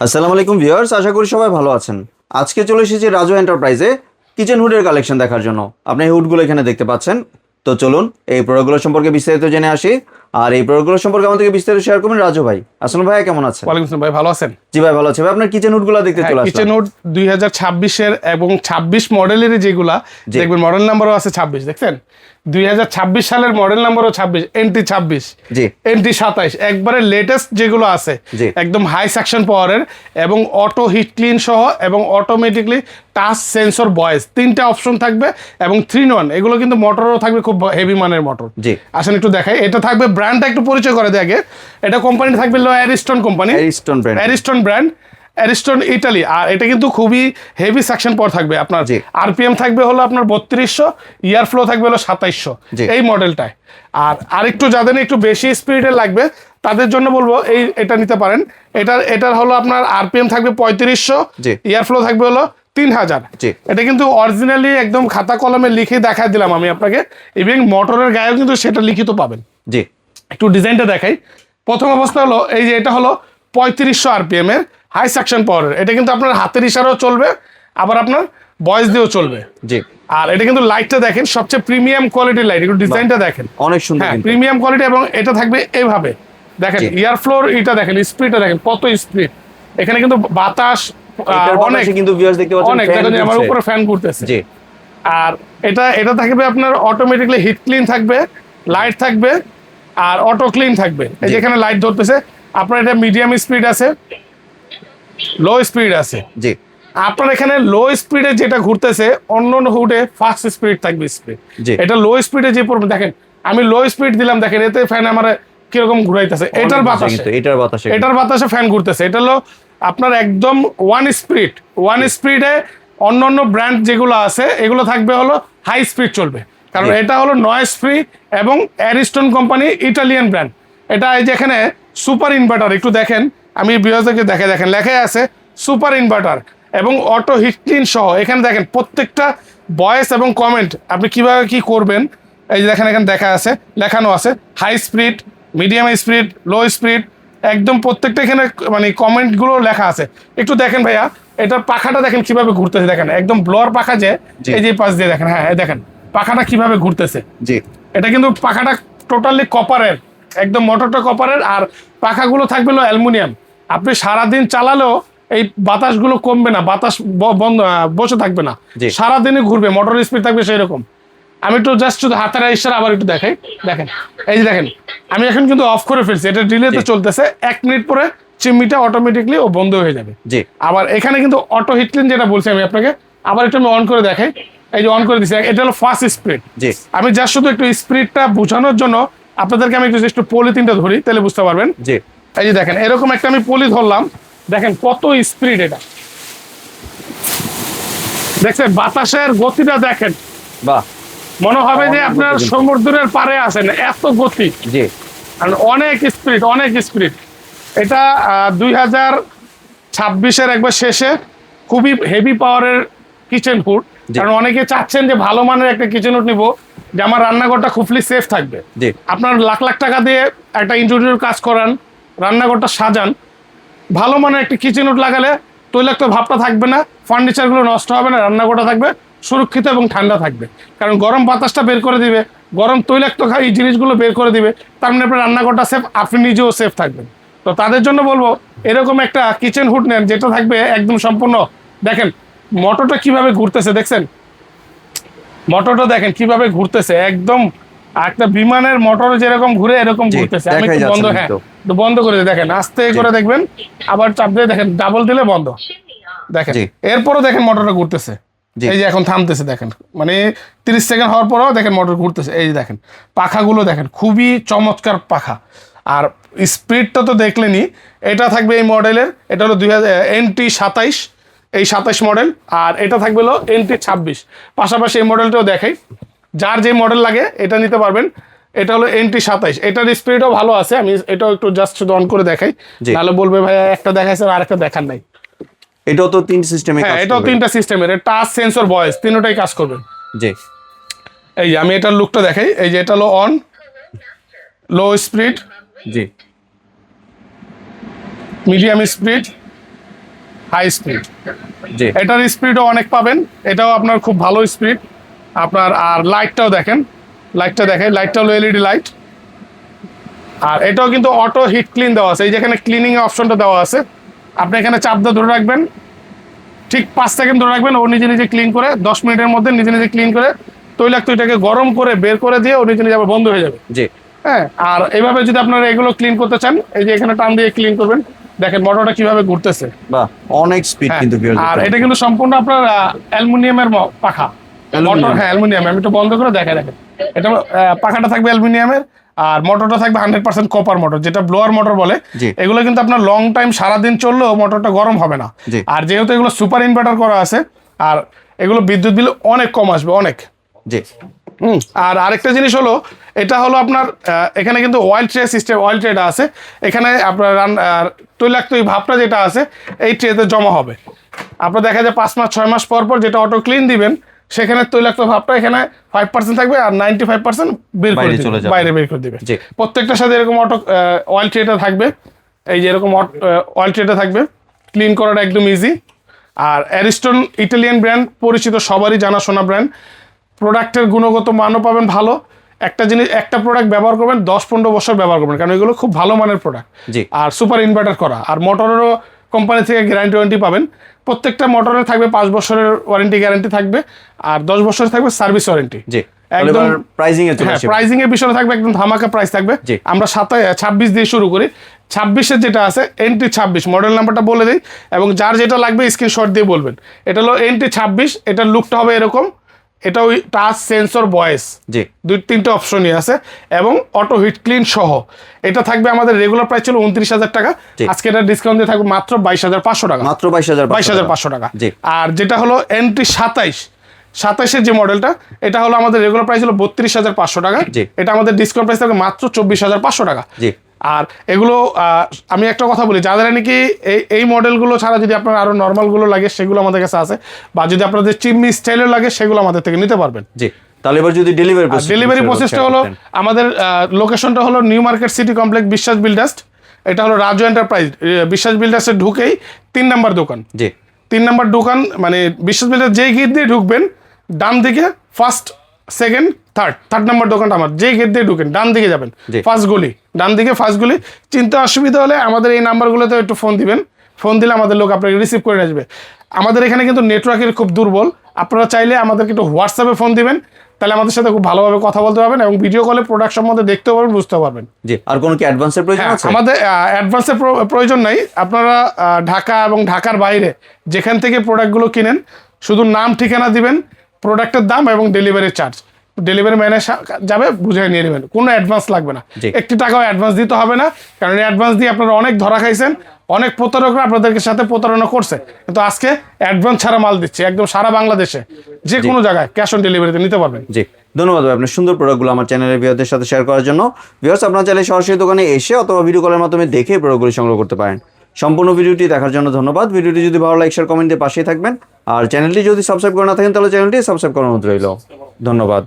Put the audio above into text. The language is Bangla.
আসসালামু আলাইকুম ভিউয়ার্স, আশা করি সবাই ভালো আছেন। আজকে চলে এসেছি রাজু এন্টারপ্রাইজে কিচেন হুডের কালেকশন দেখার জন্য। আপনি এই হুডগুলো এখানে দেখতে পাচ্ছেন। তো চলুন এই প্রোডাক্টগুলো সম্পর্কে বিস্তারিত জেনে আসি। আর এই প্রোডাক্টগুলো সম্পর্কে আমাদেরকে বিস্তারিত শেয়ার করবেন রাজু ভাই। আসসালামু ভাই, কেমন আছেন? ওয়ালাইকুম আসসালাম ভাই, ভালো আছেন? জি ভাই, ভালো আছি ভাই। আপনার কিচেন হুডগুলো দেখতে চলে আসলাম। কিচেন হুড 2026 এবং 26 মডেলের যেগুলা দেখবেন, মডেল নাম্বারও আছে 26। দেখছেন 2026 সালের মডেল নাম্বারও 26, এনটি 26, জি এনটি 27, একবারে লেটেস্ট যেগুলো আছে, জি একদম হাই সাকশন পাওয়ারের এবং অটো হিট ক্লিন সহ এবং অটোমেটিকলি টাচ সেন্সর ভয়েস, তিনটা অপশন থাকবে এবং 3-in-1। এগুলো কিন্তু মোটরও থাকবে, খুব হেভি মানের মোটর। জি আসেন একটু দেখাই। এটা থাকবে, ব্র্যান্ডটা একটু পরিচয় করে দেয় আগে। এটা কোম্পানি থাকবে Ariston company, Ariston brand, Ariston brand, Ariston Italy. আর এটা কিন্তু খুবই হেভি সাকশন পাওয়ার থাকবে আপনার। আরপিএম থাকবে হলো আপনার 3200, ইয়ার ফ্লো থাকবে হলো 2700 এই মডেলটায়। আর আরেকটু যাদের একটু বেশি স্পিডের লাগবে তাদের জন্য বলবো এটা নিতে পারেন। এটার হলো আপনার আরপিএম থাকবে 3500, ইয়ার ফ্লো থাকবে হলো 3000। এটা কিন্তু অরিজিনালি একদম খাতা কলমে লিখে দেখা দিলাম আমি আপনাকে, এবং মোটরের গায়েও কিন্তু সেটা লিখিত পাবেন। জি, একটু ডিজাইনটা দেখাই। প্রথম অবস্থা হলো এই যে এটা হলো 3500 আরপিএম এর হাই সাকশন পাওয়ারের। এটা কিন্তু আপনার হাতের ইশারাও চলবে, আবার আপনার ভয়েস দিয়েও চলবে। জি, আর এটা কিন্তু লাইটটা দেখেন, সবচেয়ে প্রিমিয়াম কোয়ালিটির লাইট। একটু ডিজাইনটা দেখেন, অনেক সুন্দর, হ্যাঁ প্রিমিয়াম কোয়ালিটি। এবং এটা থাকবে এইভাবে দেখেন, ইয়ার ফ্লোর এটা দেখেন, স্পিডটা দেখেন কত স্পিড। এখানে কিন্তু বাতাস অনেক, কিন্তু ভিউয়ার্স দেখতে পাচ্ছেন অনেক, দেখেন আমার উপরে ফ্যান ঘুরতেছে। জি, আর এটা থাকবে আপনার অটোমেটিকলি হিট ক্লিন থাকবে, লাইট থাকবে আর অটো ক্লিন থাকবে। এই যে এখানে লাইট ধরতেছে আপনার। এটা মিডিয়াম স্পিড আছে, লো স্পিড আছে। জি, আপনার এখানে লো স্পিডে যেটা ঘুরতেছে, অন্য হুডে ফাস্ট স্পিড থাকবে স্পিড। এটা লো স্পিডে যে পড়বে দেখেন, আমি লো স্পিড দিলাম দেখেন, এতে ফ্যান আমার কিরকম ঘুরাইতেছে। এটার বাতাসে ফ্যান ঘুরতেছে। এটা হলো আপনার একদম ওয়ান স্পিডে। অন্য ব্র্যান্ড যেগুলো আছে এগুলো থাকবে হলো হাই স্পিড চলবে, কারণ এটা হলো নয়েজ ফ্রি এবং অ্যারিস্টন কোম্পানি, ইটালিয়ান ব্র্যান্ড। এটা এই যে এখানে সুপার ইনভার্টার, একটু দেখেন, আমি বিরাজকে দেখেন লেখাই আছে সুপার ইনভার্টার এবং অটো হিট ক্লিন সহ। এখানে দেখেন প্রত্যেকটা ভয়েস এবং কমেন্ট আপনি কিভাবে কি করবেন, এই যে দেখেন এখানে লেখানো আছে high speed, medium speed, low speed, একদম প্রত্যেকটা এখানে মানে কমেন্টগুলো লেখা আছে। একটু দেখেন ভাইয়া, এটার পাখাটা দেখেন কিভাবে ঘুরতেছে, দেখেন একদম ব্লোয়ার পাখা, যে এই যে পাশ দিয়ে দেখেন, হ্যাঁ দেখেন পাখাটা কিভাবে ঘুরতেছে। জি, এটা কিন্তু পাখাটা টোটালি কপারের, একদম মোটরটা কপারের। আর পাখাগুলো থাকবে অ্যালুমিনিয়াম। আপনি সারাদিন চালালেও এই বাতাসগুলো কমবে না, বাতাস বন্ধ বসে থাকবে না, সারাদিনই ঘুরবে, মোটর স্পিড থাকবে সেই রকম। আমি একটু জাস্ট শুধু হাতের ইশারা আবার একটু দেখাই। দেখেন এই যে দেখেন, আমি এখন কিন্তু অফ করে ফেলছি, এটা ডিলেতে চলতেছে। 1 মিনিট পরে চিমনিটা অটোমেটিকলি ও বন্ধ হয়ে যাবে। জি, আবার এখানে কিন্তু অটো হিট ক্লিন যেটা বলছি আমি আপনাকে, আবার একটু আমি অন করে দেখাই। এই যে অন করে দিচ্ছি, এটা হলো ফাস্ট স্পিড। জি, আমি জাস্ট শুধু একটু স্পিডটা বোঝানোর জন্য আপনাদেরকে আমি একটু পলিথিনটা ধরি, তাহলে বুঝতে পারবেন। জি, এই যে দেখেন এরকম একটা আমি পলি ধরলাম, দেখেন কত স্পিড। এটা দেখছেন বাতাসের গতিটা দেখেন, বাহ, মনে হবে যে আপনার সমুদ্রের পারে আছেন, এত গতি। জি, অনেক স্পিড। এটা 2026-এর একবার শেষে খুবই হেভি পাওয়ারের কিচেন হুড। কারণ অনেকে চাচ্ছেন যে ভালো মানের একটা কিচেন হুড নিব, যে আমার রান্নাঘরটা খুবই সেফ থাকবে। আপনার লাখ লাখ টাকা দিয়ে একটা ইন্টেরিয়র কাজ করান, রান্নাঘরটা সাজান, ভালো মানের একটা কিচেন হুড লাগালে তৈলাক্ত ভাবটা থাকবে না, ফার্নিচারগুলো নষ্ট হবে না, রান্নাঘরটা থাকবে সুরক্ষিত এবং ঠান্ডা থাকবে। কারণ গরম বাতাসটা বের করে দিবে, গরম তৈলাক্ত এই জিনিসগুলো বের করে দিবে, তার মানে আপনার রান্নাঘরটা সেফ, আপনি নিজেও সেফ থাকবেন। তো তাদের জন্য বলবো এরকম একটা কিচেন হুড নেন, যেটা থাকবে একদম সম্পূর্ণ। দেখেন মোটরটা কিভাবে ঘুরতেছে, দেখছেন মোটরটা দেখেন কিভাবে ঘুরতেছে, একদম একটা বিমানের মোটর যেরকম ঘুরে এরকম ঘুরতেছে। আমি একটু বন্ধ, হ্যাঁ একটু বন্ধ করে দেখেন, আস্তে করে দেখবেন, আবার চাপ দিয়ে দেখেন, ডাবল দিলে বন্ধ। দেখেন এরপরও দেখেন মোটরটা ঘুরতেছে। এই যে এখন থামতেছে, দেখেন মানে 30 সেকেন্ড হওয়ার পরেও দেখেন মোটর ঘুরতেছে। এই যে দেখেন পাখাগুলো দেখেন, খুবই চমৎকার পাখা। আর স্পিডটা তো দেখলেনি। এটা থাকবে এই মডেলের, এটা হলো এনটি 27, এই 27 মডেল। আর এটা থাকবে হলো এনটি 26। পাশাপাশি এই মডেলটাও দেখাই, যার যে মডেল লাগে এটা নিতে পারবেন। এটা হলো এনটি 27, এটার স্পিডও ভালো আছে। আমি এটাও একটু জাস্ট অন করে দেখাই, তাহলে বলবে ভাইয়া একটা দেখাইছে আর একটা দেখার নাই। এটাও তো 3 সিস্টেমে, হ্যাঁ এটাও 3টা সিস্টেমের, টাচ সেন্সর ভয়েস তিনটাই কাজ করবে। জি, এই যে আমি এটার লুকটা দেখাই। এই যে এটা হলো অন, লো স্পিড, জি, মিডিয়াম স্পিড, হাই স্পিড। জি এটার স্পিডও অনেক পাবেন, এটাও আপনার খুব ভালো স্পিড আপনার। আর লাইটটাও দেখেন, লাইটটা হলো এলইডি লাইট। আর এটাও কিন্তু অটো হিট ক্লিন দেওয়া আছে, এই যেখানে ক্লিনিং এর অপশনটা দেওয়া আছে, আপনি এখানে চাপ দিয়ে ধরে রাখবেন, ঠিক 5 সেকেন্ড ধরে রাখবেন, ও নিজে নিজে ক্লিন করে 10 মিনিটের মধ্যে নিজে নিজে ক্লিন করে তৈলাক্ত এটাকে গরম করে বের করে দিয়ে ও নিজে নিজে আবার বন্ধ হয়ে যাবে। জি হ্যাঁ, আর এইভাবে যদি আপনারা এগুলো ক্লিন করতে চান, এই যে এখানে টান দিয়ে ক্লিন করবেন, দেখেন মোটরটা কিভাবে ঘুরতেছে। বাহ, অনেক স্পিড হ্যাঁ, কিন্তু viewers আর দেখতে এটা কিন্তু সম্পূর্ণ আপনার অ্যালুমিনিয়ামের পাখা। অ্যালুমিনিয়াম। মোটর, হ্যাঁ অ্যালুমিনিয়াম। আমি একটু বন্ধ করে দেখেন। এটা পাখাটা থাকবে অ্যালুমিনিয়ামের, আর মোটরটা থাকবে 100% কপার মোটর, যেটা ব্লোয়ার মোটর বলে। জি। এগুলো কিন্তু আপনার লং টাইম সারাদিন চললেও মোটরটা গরম হবে না। জি। আর যেহেতু এগুলো সুপার ইনভার্টার করা আছে, আর এগুলো বিদ্যুৎ বিল অনেক কম আসবে, অনেক। জি আর আরেকটা জিনিস হলো, এটা হলো আপনার এখানে কিন্তু অয়েল ট্রে সিস্টেম, অয়েল ট্রেটা আছে এখানে। আপনার তৈলাক্ত এই ভাবটা যেটা আছে এই ট্রেতে জমা হবে। আপনার দেখা যায় 5 মাস 6 মাস পর পর যেটা অটো ক্লিন দিবেন, সেখানে তৈলাক্ত ভাবটা এখানে 5% থাকবে, আর 95% বের করে দিবে, বাইরে বের করে দিবে। প্রত্যেকটার সাথে এরকম অটো অয়েল ট্রেটা থাকবে, এই যে এরকম অয়েল ট্রেটা থাকবে, ক্লিন করাটা একদম ইজি। আর অ্যারিস্টন ইটালিয়ান ব্র্যান্ড, পরিচিত, সবারই জানাশোনা ব্র্যান্ড। প্রোডাক্টের গুণগত মানও পাবেন ভালো। একটা জিনিস, একটা প্রোডাক্ট ব্যবহার করবেন 10-15 বছর ব্যবহার করবেন, কারণ এগুলো খুব ভালো মানের প্রোডাক্ট। আর সুপার ইনভার্টার করা, আর মোটরেরও কোম্পানি থেকে গ্যারান্টি ওয়ারেন্টি পাবেন। প্রত্যেকটা মোটরে থাকবে 5 বছরের ওয়ারেন্টি গ্যারান্টি থাকবে, আর 10 বছরের থাকবে সার্ভিস ওয়ারেন্টি। একদম প্রাইজিং এর চলে আসে, প্রাইজিং এর বিষয় থাকবে একদম ধামাকা প্রাইস থাকবে। আমরা 26 দিয়ে শুরু করি। 26-এর যেটা আছে এনটি 26, মডেল নাম্বারটা বলে দিই, এবং যার যেটা লাগবে স্ক্রিনশট দিয়ে বলবেন। এটা হলো এনটি 26, এটার লুকটা হবে এরকম। এটা ওই টাচ সেন্সর ভয়েস, 2-3টে অপশনই আছে, এবং অটো হিট ক্লিন সহ। এটা থাকবে, আমাদের রেগুলার প্রাইস ছিল 29,000 টাকা, আজকে এটা ডিসকাউন্ট দিয়ে থাকবে মাত্র 22,500 টাকা, মাত্র 22,500 টাকা। আর যেটা হলো এনটি 27-এর যে মডেলটা, এটা হলো আমাদের রেগুলার প্রাইস হলো 32,500 টাকা, এটা আমাদের ডিসকাউন্ট প্রাইস থাকবে মাত্র 24,500 টাকা। আর এগুলো আমি একটা কথা বলি, যাদের নাকি এই মডেলগুলো ছাড়া যদি আপনার আরো নর্মালগুলো লাগে, সেগুলো আমাদের কাছে আছে, বা যদি আপনাদের চিমনি স্টাইলের লাগে, সেগুলো আমাদের থেকে নিতে পারবেন। তাহলে এবার যদি ডেলিভারি প্রসেসটা হলো, আমাদের লোকেশনটা হলো নিউ মার্কেট সিটি কমপ্লেক্স, বিশ্বাস বিল্ডার্স। এটা হলো রাজু এন্টারপ্রাইজ, বিশ্বাস বিল্ডার্সে ঢুকেই 3 নাম্বার দোকান। 3 নাম্বার দোকান মানে বিশ্বাস বিল্ডার্স, যেই গেট দিয়ে ঢুকবেন ডান দিকে ফার্স্ট, সেকেন্ড, থার্ড নাম্বার দোকানটা আমার, যেই গেট দিয়ে ঢুকেন ডান দিকে যাবেন, ফার্স্ট গলি, ডান দিকে ফার্স্ট গলি। চিন্তা অসুবিধা হলে আমাদের এই নাম্বারগুলোতে একটু ফোন দিবেন, ফোন দিলে আমাদের লোক আপনাকে রিসিভ করে আসবে। আমাদের এখানে কিন্তু নেটওয়ার্কের খুব দুর্বল, আপনারা চাইলে আমাদেরকে একটু হোয়াটসঅ্যাপে ফোন দিবেন, তাহলে আমাদের সাথে খুব ভালোভাবে কথা বলতে পারবেন, এবং ভিডিও কলে প্রোডাক্ট সম্বন্ধে দেখতেও পারবেন, বুঝতে পারবেন। আর কোনো কি অ্যাডভান্সের প্রয়োজন আছে? আমাদের অ্যাডভান্সের প্রয়োজন নাই। আপনারা ঢাকা এবং ঢাকার বাইরে যেখান থেকে প্রোডাক্টগুলো কিনেন, শুধু নাম ঠিকানা দিবেন, প্রোডাক্টের দাম এবং ডেলিভারি চার্জ, ডেলিভারি ম্যানে যাবে, বুঝে নিয়ে নেবেন, কোনো অ্যাডভান্স লাগবে না, 1 টাকাও অ্যাডভান্স দিতে হবে না। কারণ অ্যাডভান্স দিয়ে আপনারা অনেক ধরা খাইছেন, অনেক প্রতারকরা আপনাদের সাথে প্রতারণা করছে, কিন্তু আজকে অ্যাডভান্স ছাড়া মাল দিচ্ছে, একদম সারা বাংলাদেশে যে কোনো জায়গায় ক্যাশ অন ডেলিভারিতে নিতে পারবেন। ধন্যবাদ ভাই, আপনার সুন্দর প্রোডাক্টগুলো আমার চ্যানেলের ভিউয়ারদের সাথে শেয়ার করার জন্য। ভিউয়ার্স, আপনারা চাইলে সরাসরি দোকানে এসে অথবা ভিডিও কলের মাধ্যমে দেখে প্রোডাক্টগুলো সংগ্রহ করতে পারেন। সম্পূর্ণ ভিডিওটি দেখার জন্য ধন্যবাদ। ভিডিওটি যদি ভালো লাগে, শেয়ার, কমেন্ট দিয়ে পাশেই থাকবেন। আর চ্যানেলটি যদি সাবস্ক্রাইব করে না থাকেন, তাহলে চ্যানেলটি সাবস্ক্রাইব করার অনুরোধ রইল। ধন্যবাদ।